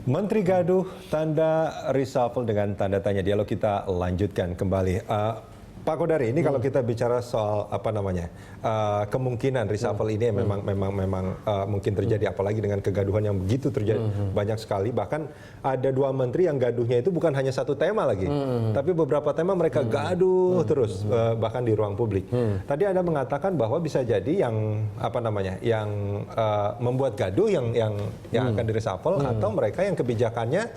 Menteri gaduh, tanda reshuffle dengan tanda tanya. Dialog kita lanjutkan kembali. Pak Kodari, ini kalau kita bicara soal kemungkinan reshuffle ini memang mungkin terjadi, apalagi dengan kegaduhan yang begitu terjadi banyak sekali. Bahkan ada dua menteri yang gaduhnya itu bukan hanya satu tema lagi, tapi beberapa tema mereka gaduh terus, bahkan di ruang publik. Tadi Anda mengatakan bahwa bisa jadi yang membuat gaduh yang akan di-reshuffle atau mereka yang kebijakannya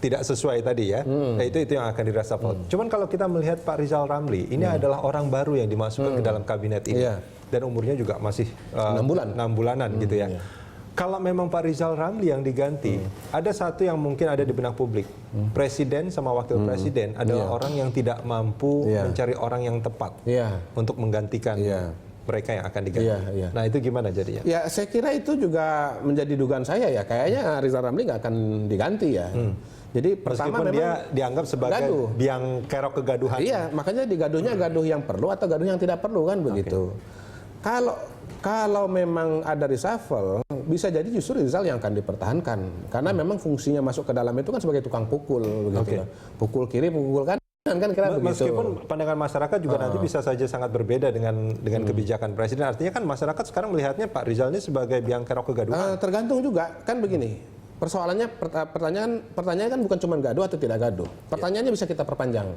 tidak sesuai tadi ya, itu yang akan di-reshuffle. Cuman kalau kita melihat Pak Rizal Ramli, ini adalah orang baru yang dimasukkan ke dalam kabinet ini, dan umurnya juga masih 6 bulanan gitu ya. Kalau memang Pak Rizal Ramli yang diganti, ada satu yang mungkin ada di benak publik, presiden sama wakil presiden adalah orang yang tidak mampu mencari orang yang tepat untuk menggantikan mereka yang akan diganti. Nah itu gimana jadinya? Ya saya kira itu juga menjadi dugaan saya ya, kayaknya Rizal Ramli nggak akan diganti ya. Jadi pertama meskipun memang dia dianggap sebagai biang kerok kegaduhan. Iya, makanya digaduhnya gaduh yang perlu atau gaduh yang tidak perlu kan begitu. Kalau memang ada reshuffle, bisa jadi justru Rizal yang akan dipertahankan karena memang fungsinya masuk ke dalam itu kan sebagai tukang pukul begitu. Pukul kiri, pukul kanan. Kan kira begitu. Meskipun pandangan masyarakat juga nanti bisa saja sangat berbeda dengan kebijakan presiden. Artinya kan masyarakat sekarang melihatnya Pak Rizal ini sebagai biang kerok kegaduhan. Tergantung juga kan begini. Persoalannya pertanyaan kan bukan cuma gaduh atau tidak gaduh. Pertanyaannya bisa kita perpanjang.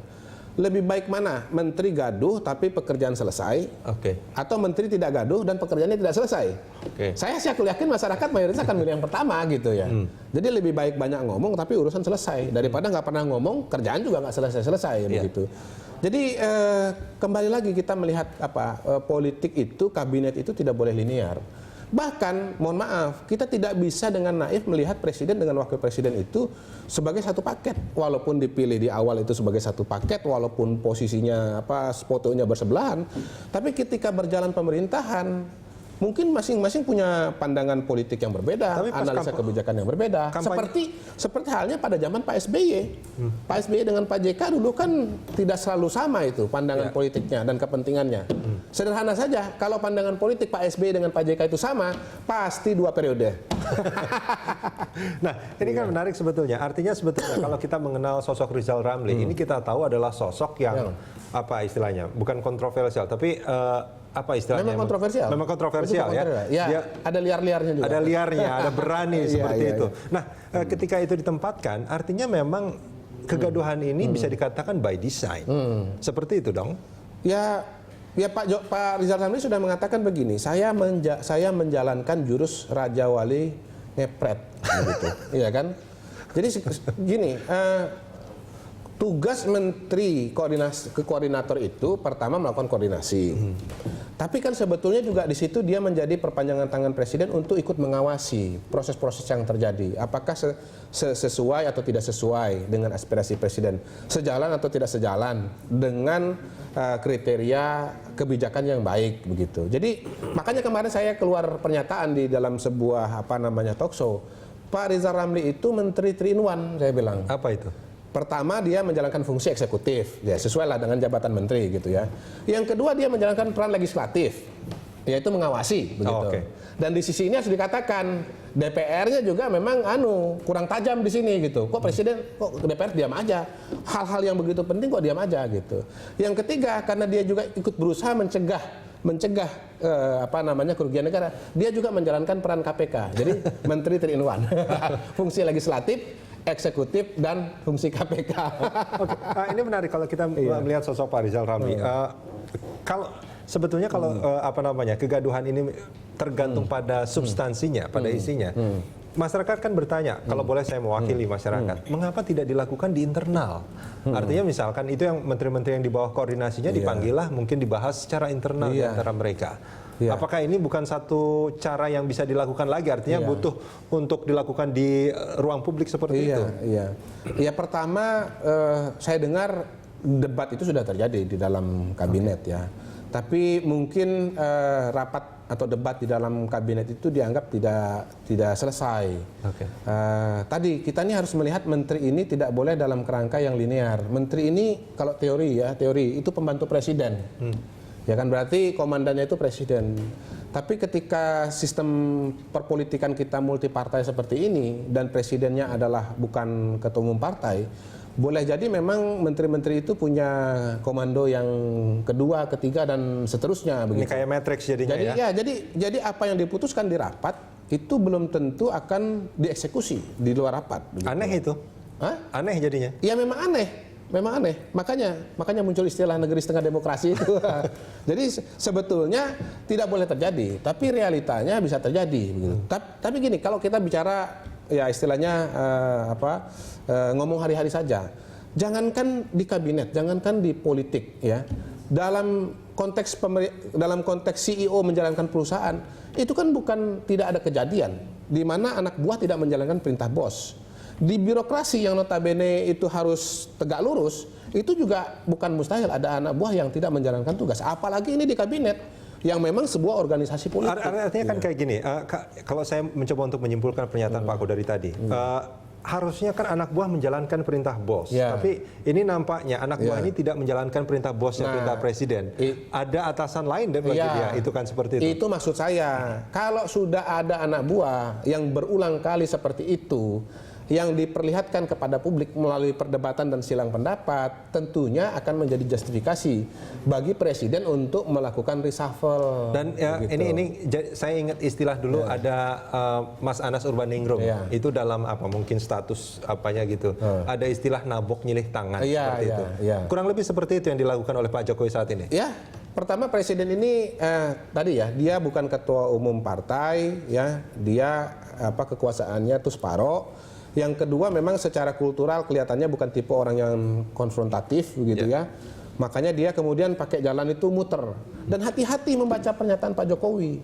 Lebih baik mana? Menteri gaduh tapi pekerjaan selesai, atau menteri tidak gaduh dan pekerjaannya tidak selesai? Saya sih aku yakin masyarakat mayoritas akan milih yang pertama gitu ya. Jadi lebih baik banyak ngomong tapi urusan selesai daripada nggak pernah ngomong, kerjaan juga nggak selesai begitu. Jadi kembali lagi kita melihat politik itu, kabinet itu tidak boleh linear. Bahkan, mohon maaf, kita tidak bisa dengan naif melihat presiden dengan wakil presiden itu sebagai satu paket. Walaupun dipilih di awal itu sebagai satu paket, walaupun posisinya fotonya bersebelahan, tapi ketika berjalan pemerintahan, mungkin masing-masing punya pandangan politik yang berbeda, analisa kebijakan yang berbeda. Seperti halnya pada zaman Pak SBY. Pak SBY dengan Pak JK dulu kan tidak selalu sama itu pandangan politiknya dan kepentingannya. Sederhana saja, kalau pandangan politik Pak SBY dengan Pak JK itu sama, pasti 2 periode. Nah, ini kan menarik sebetulnya. Artinya sebetulnya kalau kita mengenal sosok Rizal Ramli, ini kita tahu adalah sosok yang istilahnya, bukan kontroversial, tapi istilahnya? Memang kontroversial. Memang kontroversial ya. Dia ada liar-liarnya juga. Ada liarnya, ada berani seperti itu. Nah, ketika itu ditempatkan, artinya memang kegaduhan ini bisa dikatakan by design. Seperti itu dong. Ya Pak Rizal Ramli sudah mengatakan begini, saya menjalankan jurus Raja Wali ngepret, gitu, iya kan? Jadi gini, tugas menteri koordinator itu pertama melakukan koordinasi, tapi kan sebetulnya juga di situ dia menjadi perpanjangan tangan presiden untuk ikut mengawasi proses-proses yang terjadi, apakah sesuai atau tidak sesuai dengan aspirasi presiden, sejalan atau tidak sejalan dengan kriteria kebijakan yang baik begitu. Jadi makanya kemarin saya keluar pernyataan di dalam sebuah talk show, Pak Rizal Ramli itu menteri 3-in-1 saya bilang. Apa itu? Pertama dia menjalankan fungsi eksekutif, ya sesuai lah dengan jabatan menteri gitu ya. Yang kedua dia menjalankan peran legislatif, yaitu mengawasi begitu. Dan di sisi ini harus dikatakan DPR-nya juga memang kurang tajam di sini gitu. Kok presiden, kok DPR diam aja? Hal-hal yang begitu penting kok diam aja gitu. Yang ketiga karena dia juga ikut berusaha mencegah kerugian negara. Dia juga menjalankan peran KPK. Jadi menteri 3-in-1. Fungsi legislatif, eksekutif dan fungsi KPK. Ini menarik kalau kita melihat sosok Pak Rizal Ramli. Sebetulnya kegaduhan ini tergantung pada substansinya, pada isinya. Masyarakat kan bertanya, kalau boleh saya mewakili masyarakat, mengapa tidak dilakukan di internal? Artinya misalkan itu yang menteri-menteri yang di bawah koordinasinya dipanggillah, mungkin dibahas secara internal di antara mereka. Apakah ini bukan satu cara yang bisa dilakukan lagi? Artinya butuh untuk dilakukan di ruang publik seperti itu. Ya pertama saya dengar debat itu sudah terjadi di dalam kabinet ya. Tapi mungkin rapat atau debat di dalam kabinet itu dianggap tidak selesai. Tadi kita ini harus melihat menteri ini tidak boleh dalam kerangka yang linear. Menteri ini kalau teori itu pembantu presiden. Ya kan berarti komandannya itu presiden. Tapi ketika sistem perpolitikan kita multipartai seperti ini dan presidennya adalah bukan ketua umum partai, boleh jadi memang menteri-menteri itu punya komando yang kedua, ketiga dan seterusnya Ini begitu. kayak matrix jadinya Jadi ya. jadi apa yang diputuskan di rapat itu belum tentu akan dieksekusi di luar rapat. Begitu. Aneh itu. Hah? Aneh jadinya. Ya memang aneh. Memang aneh, makanya muncul istilah negeri setengah demokrasi itu. Jadi sebetulnya tidak boleh terjadi, tapi realitanya bisa terjadi. Begitu. Tapi gini, kalau kita bicara ya istilahnya ngomong hari-hari saja, jangankan di kabinet, jangankan di politik, ya dalam konteks CEO menjalankan perusahaan itu kan bukan tidak ada kejadian di mana anak buah tidak menjalankan perintah bos. Di birokrasi yang notabene itu harus tegak lurus, itu juga bukan mustahil ada anak buah yang tidak menjalankan tugas. Apalagi ini di kabinet yang memang sebuah organisasi politik. Artinya kan kayak gini, kalau saya mencoba untuk menyimpulkan pernyataan Pak Kodari tadi, harusnya kan anak buah menjalankan perintah bos, tapi ini nampaknya anak buah ini tidak menjalankan perintah bosnya, perintah presiden. Ada atasan lain bagi dia, itu kan seperti itu. Itu maksud saya, kalau sudah ada anak buah yang berulang kali seperti itu, yang diperlihatkan kepada publik melalui perdebatan dan silang pendapat, tentunya akan menjadi justifikasi bagi presiden untuk melakukan reshuffle. Dan ya, begitu. ini saya ingat istilah dulu ada Mas Anas Urbaningrum, itu dalam mungkin status apanya gitu, ada istilah nabok nyilih tangan seperti itu. Kurang lebih seperti itu yang dilakukan oleh Pak Jokowi saat ini. Ya, pertama presiden ini tadi ya, dia bukan ketua umum partai, ya, dia kekuasaannya tuh separoh. Yang kedua memang secara kultural kelihatannya bukan tipe orang yang konfrontatif begitu ya. Makanya dia kemudian pakai jalan itu muter. Dan hati-hati membaca pernyataan Pak Jokowi.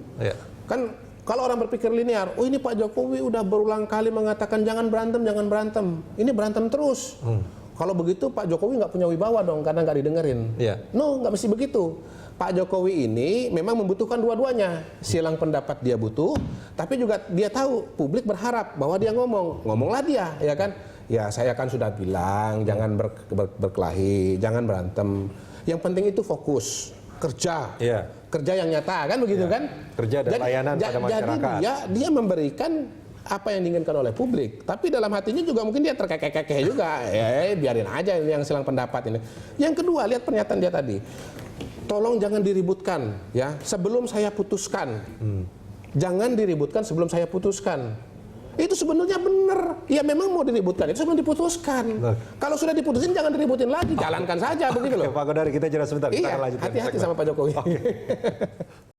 Kan kalau orang berpikir linear, oh ini Pak Jokowi udah berulang kali mengatakan jangan berantem, jangan berantem. Ini berantem terus. Kalau begitu Pak Jokowi nggak punya wibawa dong karena nggak didengerin. No, nggak mesti begitu. Pak Jokowi ini memang membutuhkan dua-duanya. Silang pendapat dia butuh, tapi juga dia tahu publik berharap bahwa dia ngomonglah dia, ya kan? Ya saya kan sudah bilang jangan berkelahi, jangan berantem. Yang penting itu fokus kerja, kerja yang nyata kan begitu kan? Kerja dan layanan pada masyarakat. Jadi dia memberikan apa yang diinginkan oleh publik, tapi dalam hatinya juga mungkin dia terkekeh-kekeh juga. Biarin aja yang silang pendapat ini. Yang kedua, lihat pernyataan dia tadi. Tolong jangan diributkan ya sebelum saya putuskan. Jangan diributkan sebelum saya putuskan. Itu sebenarnya benar. Ya memang mau diributkan itu sebelum diputuskan. Kalau sudah diputusin jangan diributin lagi, jalankan saja begitu loh. Pak Kodari, kita jeda sebentar. Kita akan lanjutkan. Hati-hati sama Pak Jokowi.